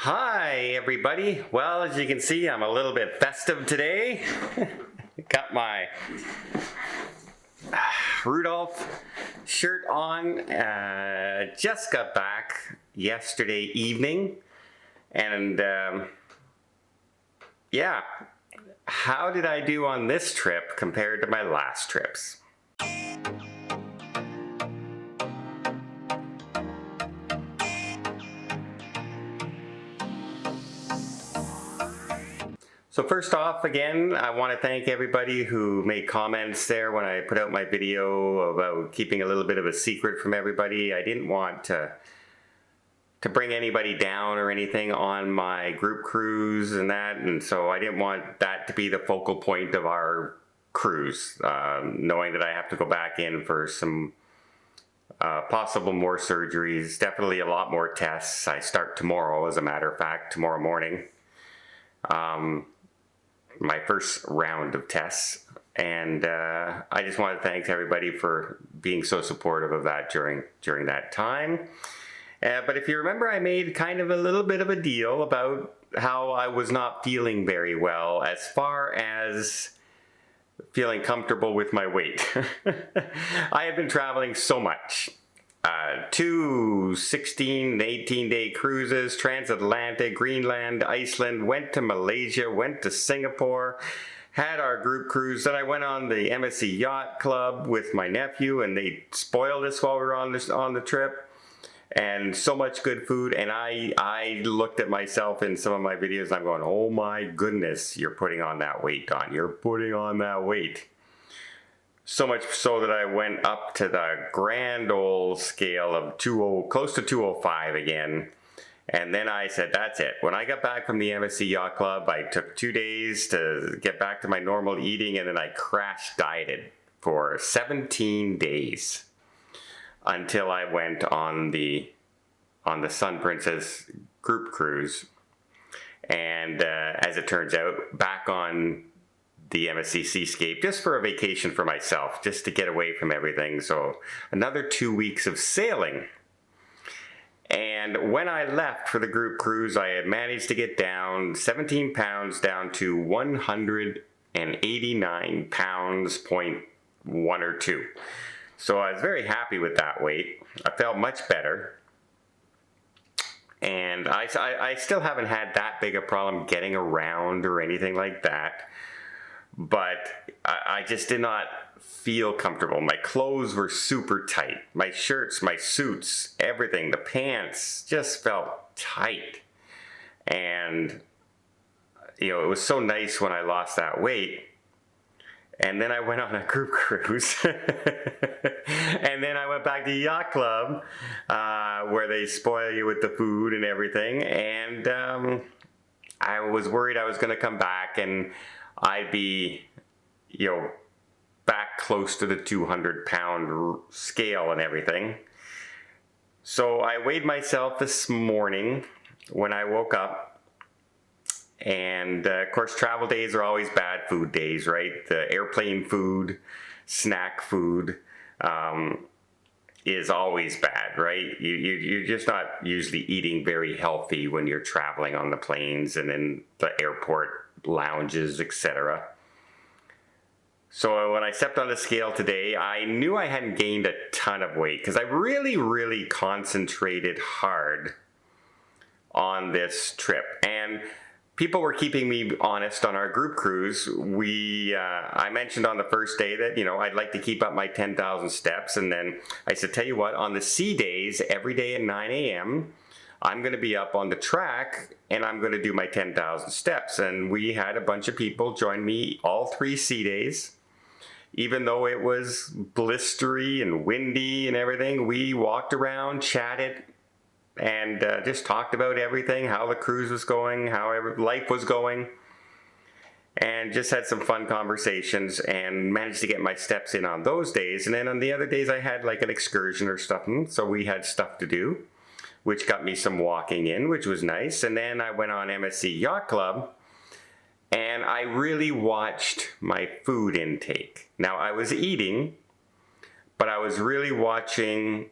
Hi everybody. Well, as you can see, I'm a little bit festive today. Got my Rudolph shirt on. Just got back yesterday evening. And yeah, how did I do on this trip compared to my last trips? So first off, again, I want to thank everybody who made comments there when I put out my video about keeping a little bit of a secret from everybody. I didn't want to bring anybody down or anything on my group cruise and that, and so I didn't want that to be the focal point of our cruise, knowing that I have to go back in for some possible more surgeries, definitely a lot more tests. I start tomorrow, as a matter of fact, tomorrow morning. My first round of tests, and I just want to thank everybody for being so supportive of that during that time. But if you remember, I made kind of a little bit of a deal about how I was not feeling very well as far as feeling comfortable with my weight. I have been traveling so much. 2 16 and 18-day cruises, transatlantic, Greenland, Iceland, went to Malaysia, went to Singapore, had our group cruise. Then I went on the MSC Yacht Club with my nephew, and they spoiled us while we were on the trip. And so much good food, and I looked at myself in some of my videos and I'm going, oh my goodness, you're putting on that weight, Don. You're putting on that weight. So much so that I went up to the grand old scale of close to 205 again. And then I said, that's it. When I got back from the MSC Yacht Club, I took 2 days to get back to my normal eating, and then I crash dieted for 17 days until I went on the Sun Princess group cruise. And as it turns out, back on the MSC Seascape just for a vacation for myself, just to get away from everything. So another 2 weeks of sailing. And when I left for the group cruise, I had managed to get down 17 pounds down to 189 pounds, 0.1 or 2. So I was very happy with that weight. I felt much better. And I still haven't had that big a problem getting around or anything like that. But I just did not feel comfortable. My clothes were super tight. My shirts, my suits, everything, the pants just felt tight. And, you know, it was so nice when I lost that weight. And then I went on a group cruise. And then I went back to Yacht Club, where they spoil you with the food and everything. And I was worried I was going to come back and I'd be, you know, back close to the 200-pound scale and everything. So I weighed myself this morning when I woke up. And of course, travel days are always bad food days, right? The airplane food, snack food is always bad, right? You're just not usually eating very healthy when you're traveling on the planes and in the airport lounges, etc. So when I stepped on the scale today, I knew I hadn't gained a ton of weight because I really concentrated hard on this trip. And people were keeping me honest on our group cruise. I mentioned on the first day that, you know, I'd like to keep up my 10,000 steps. And then I said, tell you what, on the sea days, every day at 9 a.m., I'm going to be up on the track and I'm going to do my 10,000 steps. And we had a bunch of people join me all 3 sea days. Even though it was blistery and windy and everything, we walked around, chatted, and just talked about everything, how the cruise was going, how life was going, and just had some fun conversations and managed to get my steps in on those days. And then on the other days I had like an excursion or stuff, so we had stuff to do, which got me some walking in, which was nice. And then I went on MSC Yacht Club, and I really watched my food intake. Now, I was eating, but I was really watching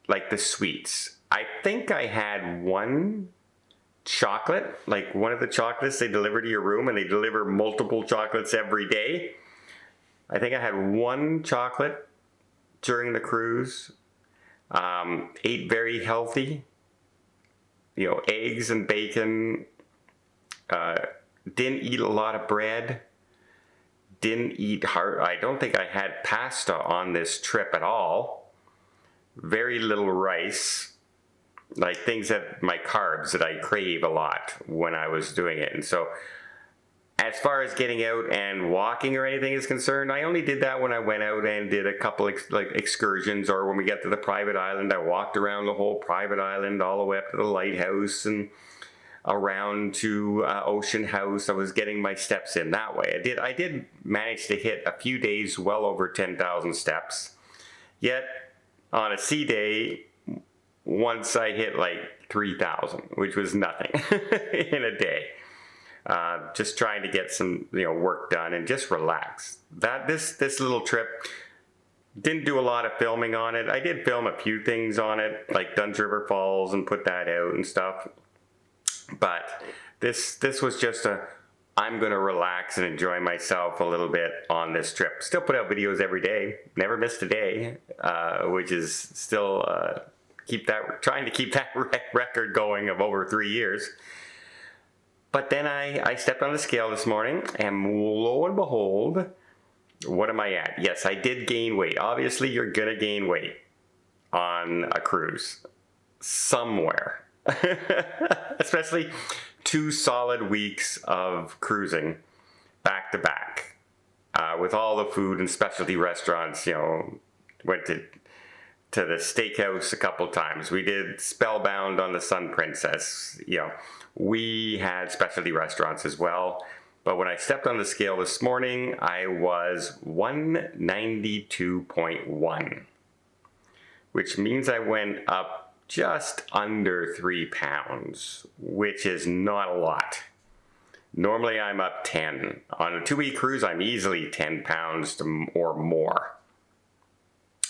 like the sweets. I think I had one chocolate, like one of the chocolates they deliver to your room, and they deliver multiple chocolates every day. I think I had one chocolate during the cruise. Ate very healthy, eggs and bacon. Didn't eat a lot of bread. Didn't eat hard. I don't think I had pasta on this trip at all. Very little rice, like things that my carbs that I crave a lot when I was doing it. And so as far as getting out and walking or anything is concerned, I only did that when I went out and did a couple excursions, or when we got to the private island, I walked around the whole private island all the way up to the lighthouse and around to Ocean House. I was getting my steps in that way. I did manage to hit a few days well over 10,000 steps. Yet on a sea day, once I hit like 3,000, which was nothing in a day. Just trying to get some work done and just relax. This little trip, didn't do a lot of filming on it. I did film a few things on it, like Dunn's River Falls, and put that out and stuff. But this was just I'm going to relax and enjoy myself a little bit on this trip. Still put out videos every day. Never missed a day, which is still trying to keep that record going of over 3 years. But then I stepped on the scale this morning, and lo and behold, what am I at? Yes, I did gain weight. Obviously, you're going to gain weight on a cruise somewhere. Especially 2 solid weeks of cruising back to back with all the food and specialty restaurants. Went to the steakhouse a couple times. We did Spellbound on the Sun Princess. We had specialty restaurants as well. But when I stepped on the scale this morning, I was 192.1, which means I went up just under 3 pounds, which is not a lot. Normally I'm up 10. On a 2-week cruise, I'm easily 10 pounds or more.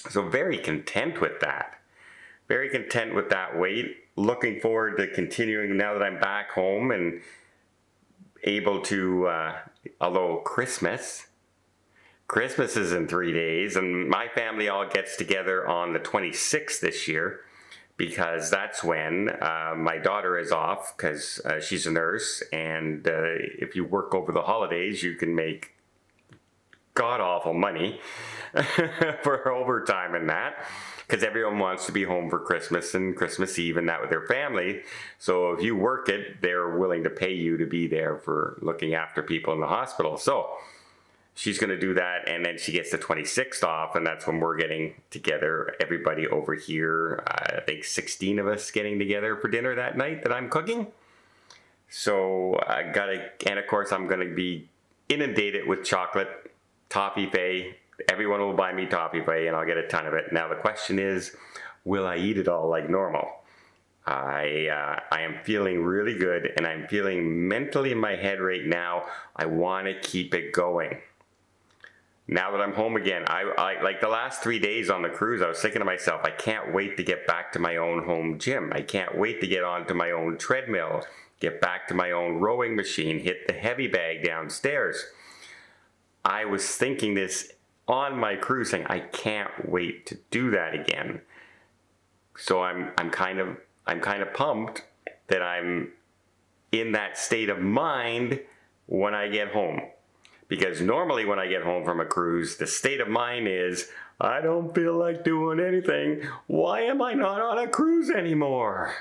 So very content with that. Very content with that weight. Looking forward to continuing now that I'm back home and able to, although Christmas is in 3 days, and my family all gets together on the 26th this year, because that's when my daughter is off, because she's a nurse, and if you work over the holidays, you can make god-awful money for overtime and that, because everyone wants to be home for Christmas and Christmas Eve and that with their family. So if you work it, they're willing to pay you to be there for looking after people in the hospital. So she's going to do that, and then she gets the 26th off, and that's when we're getting together, everybody over here. I think 16 of us getting together for dinner that night that I'm cooking. So and of course I'm going to be inundated with chocolate, toffee fay. Everyone will buy me toffee fay, and I'll get a ton of it. Now the question is, will I eat it all like normal? I am feeling really good, and I'm feeling mentally in my head right now, I want to keep it going. Now that I'm home again, I like the last 3 days on the cruise, I was thinking to myself, I can't wait to get back to my own home gym. I can't wait to get onto my own treadmill, get back to my own rowing machine, hit the heavy bag downstairs. I was thinking this on my cruising. I can't wait to do that again. So I'm kind of pumped that I'm in that state of mind when I get home. Because normally when I get home from a cruise, the state of mind is, I don't feel like doing anything. Why am I not on a cruise anymore?